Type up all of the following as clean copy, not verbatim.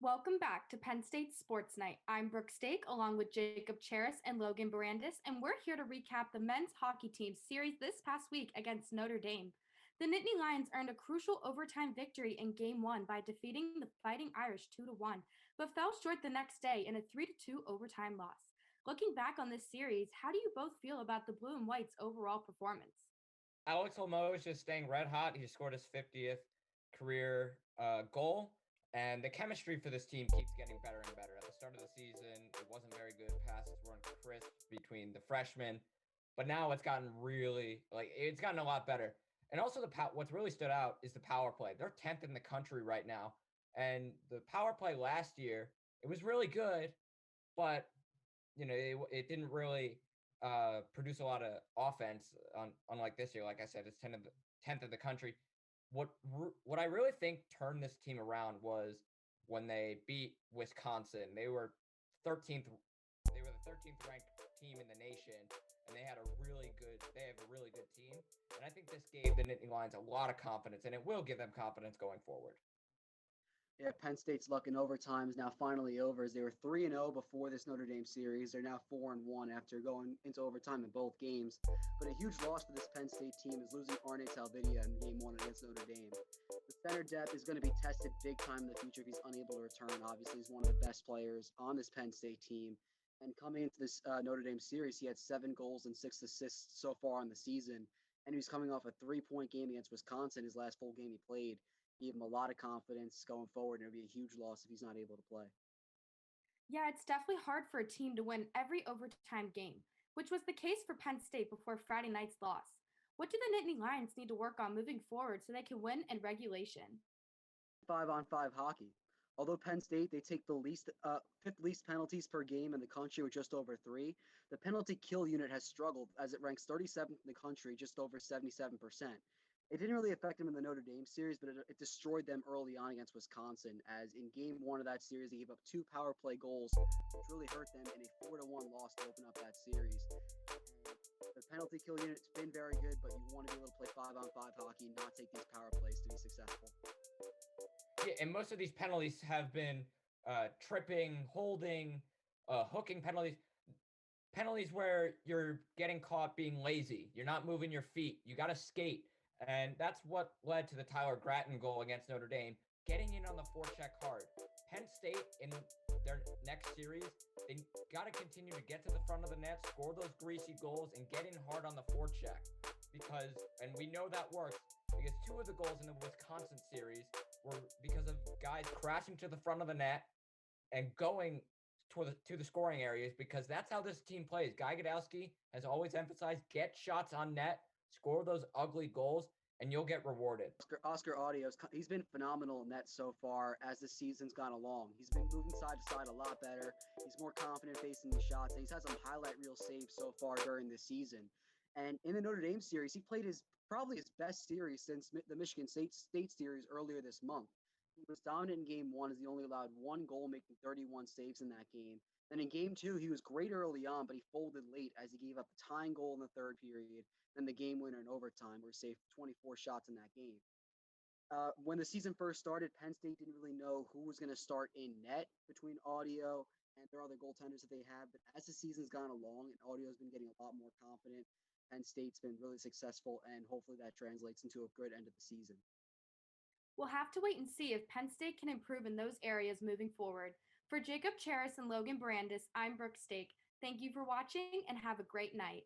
Welcome back to Penn State Sports Night. I'm Brooke Steach along with Jacob Cheris and Logan Bourandas, and we're here to recap the men's hockey team's series this past week against Notre Dame. The Nittany Lions earned a crucial overtime victory in Game 1 by defeating the Fighting Irish 2-1, but fell short the next day in a 3-2 overtime loss. Looking back on this series, how do you both feel about the Blue and White's overall performance? Alex Holmo is just staying red hot. He scored his 50th career goal. And the chemistry for this team keeps getting better and better. At the start of the season, it wasn't very good. Passes weren't crisp between the freshmen. But now it's gotten it's gotten a lot better. And also, what's really stood out is the power play. They're 10th in the country right now. And the power play last year, it was really good. But, it didn't really produce a lot of offense, unlike this year. Like I said, it's 10th of the country. What I really think turned this team around was when they beat Wisconsin. They were 13th. They were the 13th ranked team in the nation, and they have a really good team. And I think this gave the Nittany Lions a lot of confidence, and it will give them confidence going forward. Yeah, Penn State's luck in overtime is now finally over, as they were 3-0 before this Notre Dame series. They're now 4-1 after going into overtime in both games. But a huge loss for this Penn State team is losing Arne Talvidia in Game 1 against Notre Dame. The center depth is going to be tested big time in the future if he's unable to return. Obviously, he's one of the best players on this Penn State team. And coming into this Notre Dame series, he had 7 goals and 6 assists so far on the season. And he was coming off a 3-point game against Wisconsin, his last full game he played. Gave him a lot of confidence going forward, and it would be a huge loss if he's not able to play. Yeah, it's definitely hard for a team to win every overtime game, which was the case for Penn State before Friday night's loss. What do the Nittany Lions need to work on moving forward so they can win in regulation? 5-on-5 hockey. Although Penn State, they take the fifth least penalties per game in the country with just over 3, the penalty kill unit has struggled as it ranks 37th in the country, just over 77%. It didn't really affect them in the Notre Dame series, but it destroyed them early on against Wisconsin, as in Game 1 of that series, they gave up 2 power play goals, which really hurt them in a 4-1 loss to open up that series. And the penalty kill unit's been very good, but you want to be able to play 5-on-5 hockey and not take these power plays to be successful. Yeah, and most of these penalties have been tripping, holding, hooking penalties. Penalties where you're getting caught being lazy. You're not moving your feet. You got to skate. And that's what led to the Tyler Gratton goal against Notre Dame, getting in on the forecheck hard. Penn State, in their next series, they got to continue to get to the front of the net, score those greasy goals, and get in hard on the forecheck. And we know that works, because 2 of the goals in the Wisconsin series were because of guys crashing to the front of the net and going to the scoring areas, because that's how this team plays. Guy Godowski has always emphasized, get shots on net, score those ugly goals, and you'll get rewarded. Oscar Audios, he's been phenomenal in net so far as the season's gone along. He's been moving side to side a lot better. He's more confident facing these shots, and he's had some highlight reel saves so far during this season. And in the Notre Dame series, he played probably his best series since the Michigan State series earlier this month. He was dominant in Game 1 as he only allowed 1 goal, making 31 saves in that game. Then in Game 2, he was great early on, but he folded late as he gave up a tying goal in the third period, then the game winner in overtime, where he saved 24 shots in that game. When the season first started, Penn State didn't really know who was going to start in net between Audio and their other goaltenders that they have. But as the season's gone along and Audio's been getting a lot more confident, Penn State's been really successful, and hopefully that translates into a good end of the season. We'll have to wait and see if Penn State can improve in those areas moving forward. For Jacob Cheris and Logan Bourandas, I'm Brooke Steach. Thank you for watching and have a great night.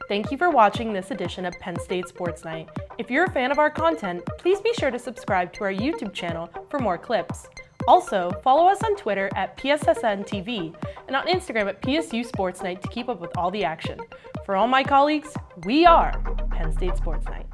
Thank you for watching this edition of Penn State Sports Night. If you're a fan of our content, please be sure to subscribe to our YouTube channel for more clips. Also, follow us on Twitter at PSSN TV and on Instagram at PSU Sports Night to keep up with all the action. For all my colleagues, we are Penn State Sports Night.